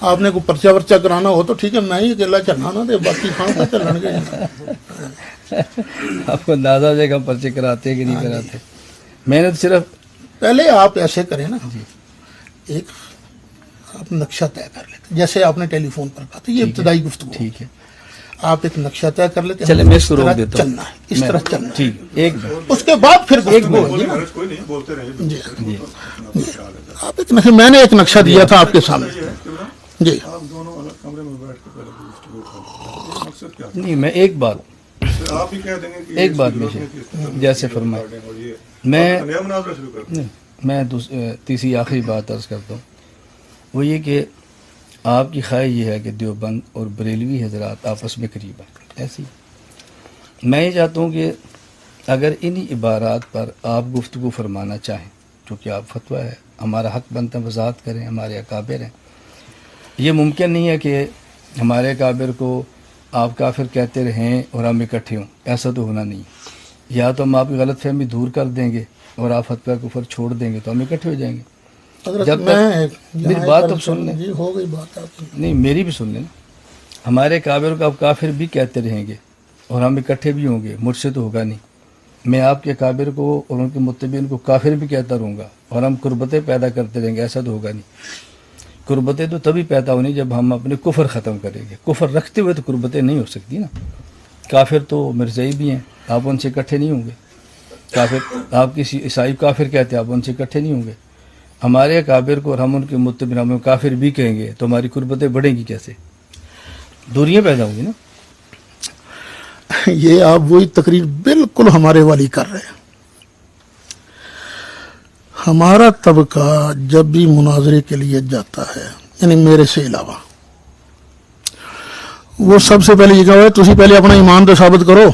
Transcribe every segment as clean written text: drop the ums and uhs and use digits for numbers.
آپ نے کوئی پرچہ ورچہ کرانا ہو تو ٹھیک ہے، میں ہی اکیلا چلنا نا دے، باقی خان کا چلن گے. آپ کو اندازہ ہو جائے گا ہم پرچے کراتے کہ نہیں کراتے. میں نے تو صرف پہلے آپ ایسے کریں نا، ایک آپ نقشہ طے کر لیتے، جیسے آپ نے ٹیلی فون پر کہا تھا، یہ ابتدائی گفتگو. ٹھیک ہے، آپ ایک نقشہ طے کر لیتے، چلے ہمیں میں اس اس کو طرح روک دیتا ہوں. چلنا ہے، اس طرح چلنا ہے. ٹھیک ہے، ایک منٹ. اس کے بعد پھر گفتگو ہوگی نا. جی آپ ایک نقشہ، میں نے ایک نقشہ دیا تھا آپ کے سامنے. جی آپ دونوں الگ کمرے میں بیٹھ کے پہلے گفتگو کر لیں. یہ مقصد کیا ہے؟ نہیں، میں ایک بات آپ ہی کہہ دیں گے کہ ایک اس بات کی میں ضرورت نہیں تھی، اس کی ضرورت جیسے نہیں، فرمائے. اور یہ میں نیا مناظرہ شروع کر دیں. میں تیسری آخری بات عرض کرتا ہوں، وہ یہ کہ آپ کی خواہش یہ ہے کہ دیوبند اور بریلوی حضرات آپس میں قریب آئیں. ایسی میں یہ چاہتا ہوں کہ اگر انہی عبارات پر آپ گفتگو فرمانا چاہیں، چونکہ آپ فتویٰ ہے، ہمارا حق بنتا ہے وضاحت کریں، ہمارے اکابر ہیں. یہ ممکن نہیں ہے کہ ہمارے اکابر کو آپ کافر کہتے رہیں اور ہم اکٹھے ہوں. ایسا تو ہونا نہیں. یا تو ہم آپ کی غلط فہمی دور کر دیں گے اور آپ فتویٰ کفر چھوڑ دیں گے تو ہم اکٹھے ہو جائیں گے. حضرت جب تک میں میری بات تو سن لیں. جی ہو گئی بات آپ کی. نہیں، میری بھی سن لیں. ہمارے کابر کو آپ کافر بھی کہتے رہیں گے اور ہم اکٹھے بھی ہوں گے، مجھ سے تو ہوگا نہیں. میں آپ کے کابر کو اور ان کے متبعین کو کافر بھی کہتا رہوں گا اور ہم قربتیں پیدا کرتے رہیں گے. ایسا تو ہوگا نہیں. قربتیں تو تبھی پیدا ہونی جب ہم اپنے کفر ختم کریں گے. کفر رکھتے ہوئے تو قربتیں نہیں ہو سکتی نا. کافر تو مرزائی بھی ہیں، آپ ان سے اکٹھے نہیں ہوں گے. کافر آپ کسی عیسائی کافر کہتے ہیں، آپ ان سے اکٹھے نہیں ہوں گے. ہمارے کابر کو اور ہم ان کے متبعین ہم کافر بھی کہیں گے تو ہماری قربتیں بڑھیں گی کیسے؟ دوریاں پیدا ہوں گی نا. یہ آپ وہی تقریر بالکل ہمارے والی کر رہے ہیں. ہمارا طبقہ جب بھی مناظرے کے لیے جاتا ہے، یعنی میرے سے علاوہ، وہ سب سے پہلے یہ کہا تسی پہلے اپنا ایمان تو ثابت کرو.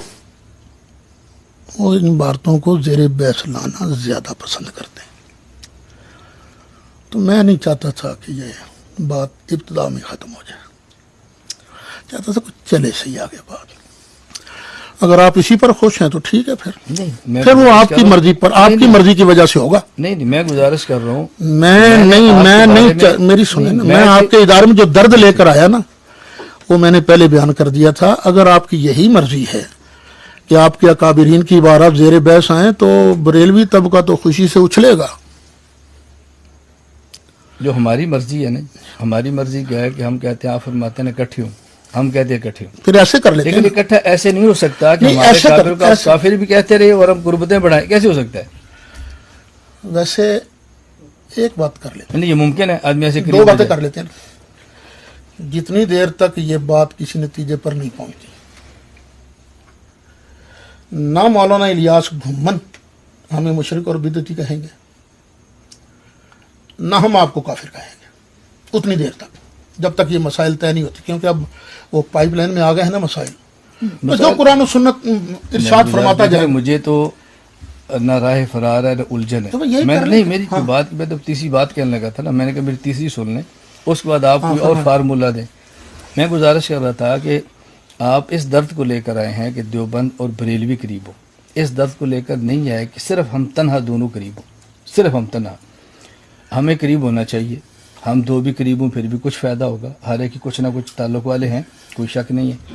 وہ ان باتوں کو زیر بحث لانا زیادہ پسند کرتے ہیں. تو میں نہیں چاہتا تھا کہ یہ بات ابتدا میں ختم ہو جائے. چاہتا تھا کچھ چلے صحیح آگے بات. اگر آپ اسی پر خوش ہیں تو ٹھیک ہے، پھر وہ آپ کی مرضی پر، آپ کی مرضی کی وجہ سے ہوگا. نہیں، میں گزارش کر رہا ہوں. میں میری سنیں نا، میں آپ کے ادارے میں جو درد لے کر آیا نا، وہ میں نے پہلے بیان کر دیا تھا. اگر آپ کی یہی مرضی ہے کہ آپ کے اکابرین کی عبارات زیر بحث آئیں تو بریلوی طبقہ تو خوشی سے اچھلے گا. جو ہماری مرضی ہے نا، ہماری مرضی کیا ہے کہ ہم کہتے ہیں آپ فرماتے ہیں اکٹھے ہوں، ہم کہتے ہیں اکٹھے ہوں. پھر ایسے کر لیتے ہیں. لیکن اکٹھا ایسے نہیں ہو سکتا کہ نہیں، ہمارے ایسے کافر کو آپ ایسے کافر بھی کہتے رہے اور ہم قربتیں بڑھائیں. کیسے ہو سکتا ہے؟ ویسے ایک بات کر لیتے نہیں، یہ ممکن ہے آدمی ایسے ہیں، قریب دو ہو باتیں جائے. کر لیتے ہیں. جتنی دیر تک یہ بات کسی نتیجے پر نہیں پہنچتی، نہ مولانا الیاس گھمن ہمیں مشرک اور بدعتی کہیں گے، نہ ہم آپ کو کافر کہیں گے، اتنی دیر تک، جب تک یہ مسائل طے نہیں ہوتے. کیونکہ اب وہ پائپ لائن میں آ گئے ہیں نا مسائل. جو قرآن و سنت ارشاد فرماتا جائے. مجھے تو نہ راہ فرار ہے نہ الجھن تو ہے. یہی میں کر نہیں، لیتے. میری ہاں. بات میں تو تیسری بات کہنے لگا تھا نا. میں نے کہا میری تیسری سن لیں، اس کے بعد آپ کوئی اور فارمولہ دیں. میں گزارش کر رہا تھا کہ آپ اس درد کو لے کر آئے ہیں کہ دیوبند اور بریلوی قریب ہو. اس درد کو لے کر نہیں آئے کہ صرف ہم تنہا دونوں قریب ہوں. صرف ہم تنہا، ہمیں قریب ہونا چاہیے. ہم دو بھی قریب ہوں پھر بھی کچھ فائدہ ہوگا. ہر ایک کی کچھ نہ کچھ تعلق والے ہیں، کوئی شک نہیں ہے.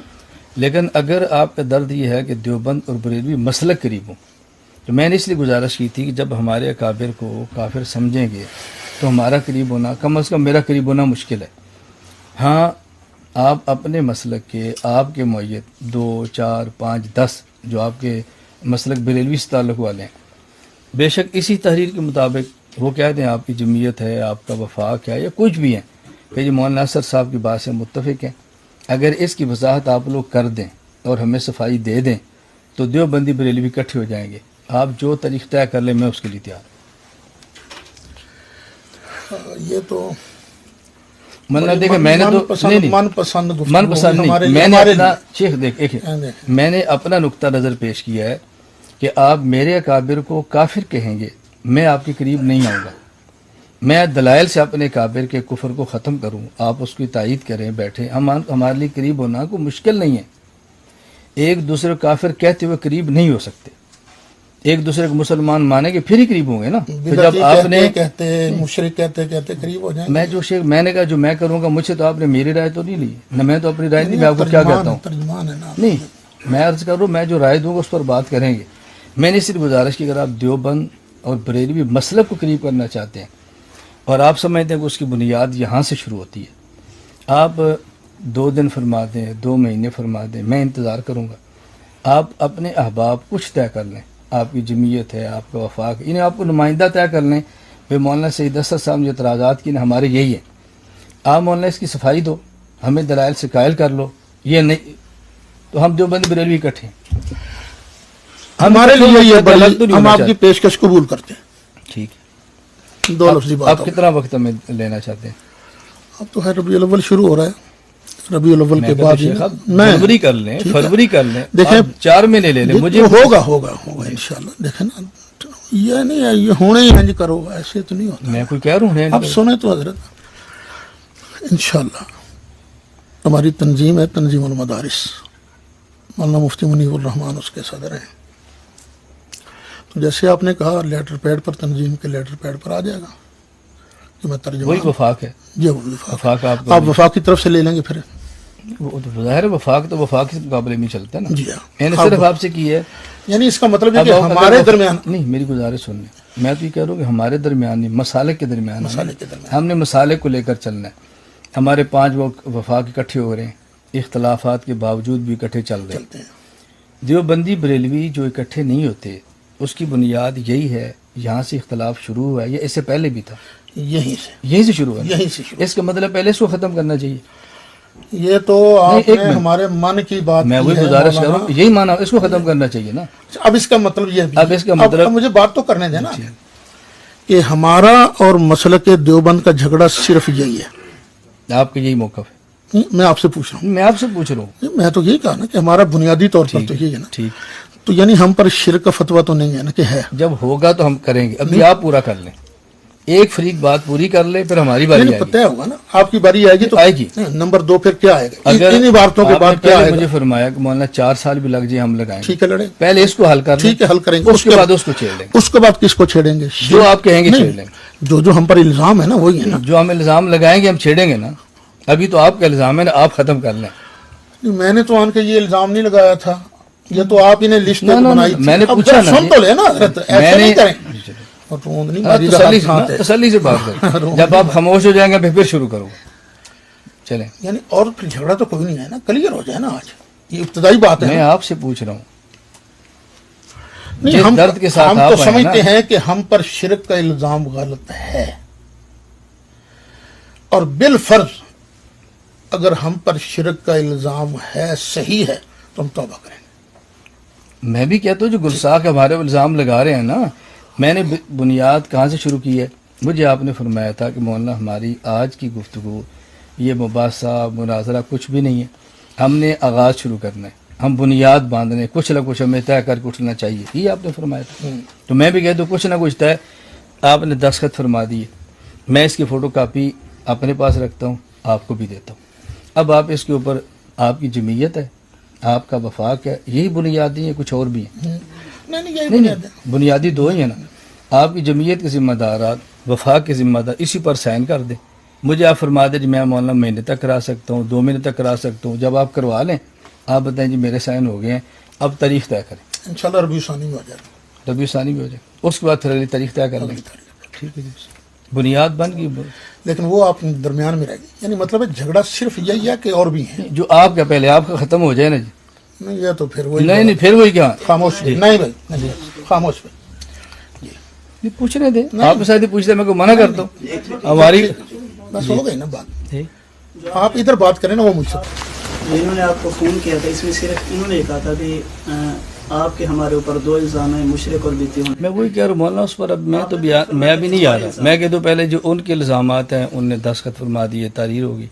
لیکن اگر آپ کا درد یہ ہے کہ دیوبند اور بریلوی مسلک قریب ہوں، تو میں نے اس لیے گزارش کی تھی کہ جب ہمارے اکابر کو کافر سمجھیں گے تو ہمارا قریب ہونا، کم از کم میرا قریب ہونا مشکل ہے. ہاں، آپ اپنے مسلک کے، آپ کے معید 2 4 5 10 جو آپ کے مسلک بریلوی سے تعلق والے ہیں، بے شک اسی تحریر کے مطابق وہ کہہ دیں آپ کی جمعیت ہے، آپ کا وفاق ہے یا کچھ بھی ہے کہ یہ مولانا ناصر صاحب کی بات سے متفق ہیں. اگر اس کی وضاحت آپ لوگ کر دیں اور ہمیں صفائی دے دیں تو دیوبندی بریلوی اکٹھے ہو جائیں گے. آپ جو طریق طے کر لیں میں اس کے لیے تیار ہوں. یہ تو مطلب دیکھیں، میں نے تو من پسند من پسند نہیں، میں نے اپنا شیخ دیکھیں، میں نے اپنا نقطہ نظر پیش کیا ہے کہ آپ میرے اکابر کو کافر کہیں گے، میں آپ کے قریب نہیں آؤں گا. میں دلائل سے اپنے کابر کے کفر کو ختم کروں، آپ اس کی تائید کریں، بیٹھیں. ہمارے لیے قریب ہونا کوئی مشکل نہیں ہے. ایک دوسرے کافر کہتے ہوئے قریب نہیں ہو سکتے. ایک دوسرے کو مسلمان مانے گے پھر ہی قریب ہوں گے نا. پھر جب بدعتی آپ نے کہتے مشرک کہتے قریب ہو جائیں. میں جو شیخ میں نے کہا جو میں کروں گا مجھ سے تو آپ نے میری رائے تو نہیں لی نہ, میں تو اپنی رائے نہیں, میں آپ کو کیا کہتا ہوں ترجمان ہے نا. نہیں, میں عرض کر رہا ہوں میں جو رائے دوں گا اس پر بات کریں گے. میں نے صرف گزارش کی اگر آپ دیوبند اور بریلوی مسلک کو قریب کرنا چاہتے ہیں اور آپ سمجھتے ہیں کہ اس کی بنیاد یہاں سے شروع ہوتی ہے, آپ 2 دن فرما دیں 2 مہینے فرما دیں, میں انتظار کروں گا. آپ اپنے احباب کچھ طے کر لیں, آپ کی جمعیت ہے, آپ کا وفاق, انہیں آپ کو نمائندہ طے کر لیں. بھائی مولانا سید اسد صاحب جو اعتراضات کی نا ہمارے یہی ہیں, آپ مولانا اس کی صفائی دو, ہمیں دلائل سے قائل کر لو. یہ نہیں تو ہم دیوبند بریلوی اکٹھے ہیں. ہمارے لیے یہ الگ تو بڑی نہیں ہم ہونا آپ کی چاہتے. پیشکش قبول کرتے ہیں. ٹھیک ہے, 2 لفظی بات آپ کتنا وقت ہمیں لینا چاہتے ہیں؟ اب تو ہے ربیع الاول شروع ہو رہا ہے, ربیع الاول میں کے کہتا بعد ہوں شیخ آپ میں فروری کر لیں, ٹھیک ہے. فروری کر لیں, دیکھیں, آپ 4 مہینے لے لیں. مجھے ہوگا انشاءاللہ. دیکھیں نا, یہ نہیں ہے یہ ہونے ہی انج کرو, ایسے تو نہیں ہوتا. میں کوئی کہہ رہا ہوں اب سنیں تو حضرت, انشاءاللہ ہماری تنظیم ہے تنظیم المدارس, مولانا مفتی منیب الرحمان اس کے صدر ہیں. تو جیسے آپ نے کہا لیٹر پیڈ پر, تنظیم کے لیٹر پیڈ پر آ جائے گا کہ میں ترجمہ وہی وفاق ہے. یہ وہ وفاق وفاق ہے. آپ وفاق کی طرف سے لے لیں گے پھر. وہ تو ظاہر ہے وفاق تو وفاق کے مقابلے میں چلتا ہے نا. جی ہاں, میں نے صرف آپ سے کی ہے, یعنی اس کا مطلب ہے اب کہ اگر ہمارے درمیان نہیں, میری گزارش سن لیں, میں تو یہ کہہ رہا ہوں کہ ہمارے درمیان نہیں, مسالک کے درمیان ہے. مسالک کے درمیان. ہم نے مسالک کو لے کر چلنا ہے. ہمارے 5 وفاق اکٹھے ہو رہے ہیں, اختلافات کے باوجود بھی اکٹھے چل رہے ہیں. چلتے ہیں. دیوبندی بریلوی جو اکٹھے نہیں ہوتے اس کی بنیاد یہی ہے, یہاں سے اختلاف شروع ہوا ہے یا اس سے پہلے بھی تھا؟ یہیں سے شروع ہوا ہے. یہیں سے شروع. اس کا مطلب پہلے اس کو ختم کرنا چاہیے. یہ تو آپ ایک نے منٹ. ہمارے من کی بات میں کی وہی ہے گزارش کر رہا مولانا. ہوں, یہی مانا اس کو ختم کرنا چاہیے نا. اب اس کا مطلب یہ بھی, اب اس کا مطلب- اب مجھے بات تو کرنے دیں نا, کہ ہمارا اور مسلک دیوبند کا جھگڑا صرف یہی ہے. آپ کا یہی موقف ہے. میں آپ سے پوچھ رہا ہوں, میں آپ سے پوچھ رہا ہوں. میں تو یہی کہا نا کہ ہمارا بنیادی طور پر تو یہی ہے نا. ٹھیک, تو یعنی ہم پر شرک کا فتویٰ تو نہیں ہے نا کہ ہے. جب ہوگا تو ہم کریں گے. ابھی آپ پورا کر لیں, ایک فریق بات پوری کر لے, پھر ہماری باری آئے گی. پتہ ہوگا نا آپ کی باری آئے گی تو آئے گی. نمبر 2 پھر کیا آئے گا, اگر انہی باتوں کے آپ نے بعد کیا پہلے آئے مجھے گا. فرمایا کہ مولانا 4 سال بھی لگ جائے ہم لگائیں گے. ٹھیک ہے, لڑیں, پہلے اس کو حل کر لیں, ٹھیک ہے, حل کریں گے. اس کے بعد اس کو چھیڑ لیں گے. اس کے بعد کس کو چھیڑیں گے؟ جو آپ کہیں گے نہیں, چھیڑ لیں گے. جو ہم پر الزام ہے نا وہی ہے نا. جو ہم الزام لگائیں گے ہم چھیڑیں گے نا. ابھی تو آپ کا الزام ہے نا, آپ ختم کر لیں. میں نے تو آن کے یہ الزام نہیں لگایا تھا, یہ تو آپ انہیں لسٹ بنائی تھی. میں نے اب پوچھا نا, سن تو لے نا حضرت, ایسے نہیں کریں. اور روند نہیں ماری رہا تسلی سے ہاتھ ہے. تسلی سے بات کریں. جب آپ خاموش ہو جائیں گے پھر شروع کرو. چلیں, یعنی اور پھر جھگڑا تو کوئی نہیں ہے نا, کلیئر ہو جائے نا آج. یہ ابتدائی بات ہے میں نا. آپ سے پوچھ رہا ہوں. نہیں, جس ہم درد کے ساتھ ہم آپ تو آئے سمجھتے نا. ہیں کہ ہم پر شرک کا الزام غلط ہے, اور بالفرض اگر ہم پر شرک کا الزام ہے, صحیح ہے, تو ہم توبہ کریں. میں بھی کہتا ہوں جو گلساخ ہمارے الزام لگا رہے ہیں نا, میں نے بنیاد کہاں سے شروع کی ہے. مجھے آپ نے فرمایا تھا کہ مولانا ہماری آج کی گفتگو یہ مباحثہ مناظرہ کچھ بھی نہیں ہے, ہم نے آغاز شروع کرنا ہے, ہم بنیاد باندھنے, کچھ نہ کچھ ہمیں طے کر کے اٹھنا چاہیے, یہ آپ نے فرمایا تھا. تو میں بھی کہتا ہوں کچھ نہ کچھ طے آپ نے دستخط فرما دیے, میں اس کی فوٹو کاپی اپنے پاس رکھتا ہوں, آپ کو بھی دیتا ہوں. اب آپ اس کے اوپر, آپ کی جمعیت ہے, آپ کا وفاق ہے, یہی بنیادی ہیں, کچھ اور بھی ہیں. نہیں, بنیادی 2 ہی ہیں نا. آپ کی جمعیت کے ذمہ دارات, وفاق کے ذمہ دار, اسی پر سائن کر دیں. مجھے آپ فرما دیں جی میں مولانا مہینے تک کرا سکتا ہوں, 2 مہینے تک کرا سکتا ہوں. جب آپ کروا لیں آپ بتائیں جی میرے سائن ہو گئے ہیں, اب تاریخ طے کریں. انشاءاللہ ربیع ثانی میں ہو جائے گا. ربیع ثانی بھی ہو جائے, اس کے بعد پھر اگلی تاریخ طے کر لیں. ٹھیک ہے جی, بنیاد بن گئی. لیکن وہ آپ درمیان میں رہ گئی. یعنی مطلب ہے جھگڑا صرف یہی ہے کہ اور بھی ہیں. جو آپ کا پہلے آپ کا ختم ہو جائے نا جی. نہیں, یہ تو پھر وہی نہیں پھر وہی کیا, خاموش. نہیں بھائی, نہیں, خاموش بھائی. پوچھنے دیں, آپ ساتھ ہی پوچھتے میں کو منع کرتا ہوں. ہماری بس ہو گئی نا بات. آپ ادھر بات کریں نا, وہ مجھ سے. انہوں نے آپ کو فون کیا تھا, اس میں صرف انہوں نے کہا تھا کہ آپ کے ہمارے اوپر 2 الزام ہیں, مشرک اور بیتی ہونے. میں وہی کہہ رہا ہوں مولانا, اس پر اب میں بھی نہیں آ رہا. میں کہہ دوں پہلے جو ان کے الزامات ہیں ان نے دستخط فرما دیے, تحریر ہوگی.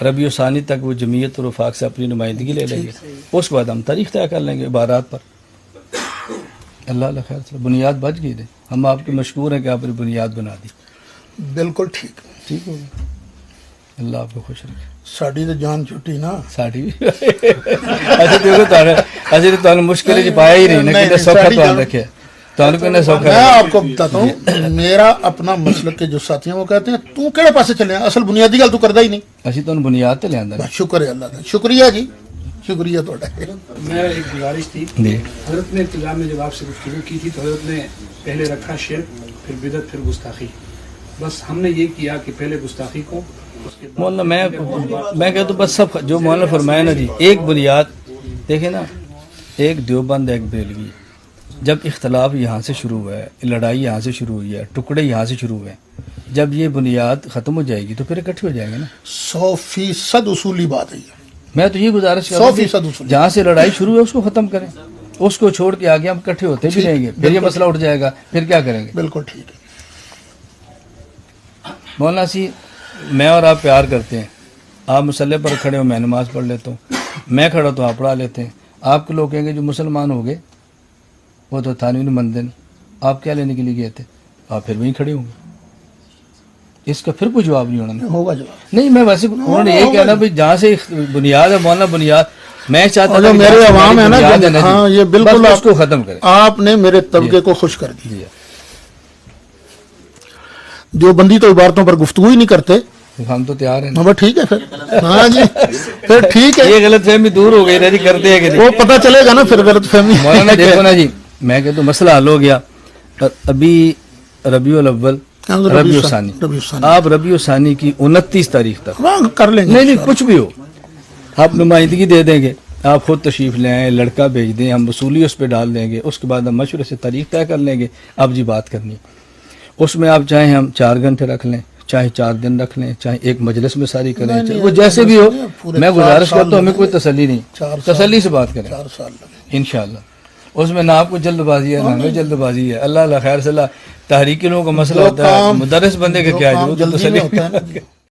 ربیع ثانی تک وہ جمعیت اور وفاق سے اپنی نمائندگی لے لیں گے, اس کے بعد ہم تاریخ طے کر لیں گے عبارات پر. اللہ خیر سے بنیاد بچ گئی. ہم آپ کے مشکور ہیں کہ آپ نے بنیاد بنا دی. بالکل ٹھیک. ٹھیک ہوگا, اللہ آپ کو خوش رکھے. ساڑی تو جان چھٹی نا. ساڑی بھی اچھا دیکھو اچھا تو مشکل ہے پایا ہی نہیں نا, کہ سوکھا تو رکھے. تعلق نے سوکھا میں ہے آپ کو بتاتا ہوں، میرا اپنا مسلک کے جو ساتھی ہیں وہ کہتے ہیں تو کہڑے پاسے چلے ہیں، اصل بنیادی گل تو کردا ہی نہیں. اسی تو بنیاد تے لے آندا شکر ہے اللہ کا، شکریہ جی، شکریہ تھوڑا. میرا ایک گزارش تھی، جی حضرت نے ابتدا میں جب آپ سے گفتگو کی تھی تو حضرت نے پہلے رکھا شرک، پھر بدعت، پھر گستاخی. بس ہم نے یہ کیا کہ پہلے گستاخی کو، اس کے بعد مولانا میں کہتا ہوں بس سب جو مولانا فرمایا نا جی، ایک بنیاد دیکھیں نا، ایک دیوبند ایک بریلوی، جب اختلاف یہاں سے شروع ہوا ہے، لڑائی یہاں سے شروع ہوئی ہے، ٹکڑے یہاں سے شروع ہوئے ہیں، جب یہ بنیاد ختم ہو جائے گی تو پھر اکٹھے ہو جائیں گے نا. 100% اصولی بات ہے یہ. میں تو یہ گزارش کر رہا ہوں 100% کہ اصول. جہاں سے لڑائی شروع ہے اس کو ختم کریں، اس کو چھوڑ کے آگے ہم اکٹھے ہوتے بھی رہیں گے، پھر یہ مسئلہ اٹھ جائے گا، پھر کیا کریں گے. بالکل ٹھیک ہے. مولانا سی میں اور آپ پیار کرتے ہیں، آپ مسلح پر کھڑے ہو میں نماز پڑھ لیتا ہوں، میں کھڑا تو آپ پڑھا لیتے ہیں. آپ کے لوگ کہیں گے جو مسلمان ہو گئے وہ تو تھانوی نے مندے نہیں، آپ کیا لینے کے لیے گئے تھے، آپ پھر وہیں کھڑے ہوں گے. اس کا پھر کوئی جواب نہیں ہونا نا. ہوگا جواب. نہیں میں ویسے انہوں نے یہ کہنا بھائی جہاں سے بنیاد ہے مولانا بنیاد، میں چاہتا اور تھا جو کہ میرے جہاں سے عوام ہے ہماری نا بنیاد ہے جی، ہاں یہ بالکل بس اس کو ختم کریں. آپ نے میرے طبقے کو خوش کر دیا. جی جو بندی تو عبارتوں پر گفتگو ہی نہیں کرتے. ہم تو تیار ہیں. ہاں بس ٹھیک ہے پھر. ہاں جی پھر ٹھیک ہے، یہ غلط فہمی دور ہو گئی نا جی، کرتے ہیں کہ نہیں. وہ پتہ چلے گا نا پھر غلط فہمی. مولانا دیکھو نا جی، میں کہتا ہوں مسئلہ حل ہو گیا. ابھی ربیع الاول، ربیع الثانی، آپ ربیع الثانی کی 29 تاریخ تک ہاں کر لیں گے. نہیں کچھ بھی ہو آپ نمائندگی دے دیں گے، آپ خود تشریف لے آئیں، لڑکا بھیج دیں، ہم وصولی اس پہ ڈال دیں گے، اس کے بعد ہم مشورے سے تاریخ طے کر لیں گے. اب جی بات کرنی اس میں آپ چاہیں ہم 4 گھنٹے رکھ لیں، چاہے 4 دن رکھ لیں، چاہے ایک مجلس میں ساری کریں، نہیں، وہ جیسے بھی ہو. پورے میں 4 گزارش سال کرتا ہوں، ہمیں کوئی لگیں. تسلی نہیں، 4 سال تسلی سے بات کریں 4 سال لگے. انشاءاللہ. اس میں نہ آپ کو جلد بازی ہے نہ ہمیں جلد بازی ہے. اللہ خیر صلاح تحریکی لوگوں کا مسئلہ جو ہوتا ہے، کام- مدرس بندے کا جو کیا ہے کام وہ تو جلدی تسلی میں ہوتا ہے نا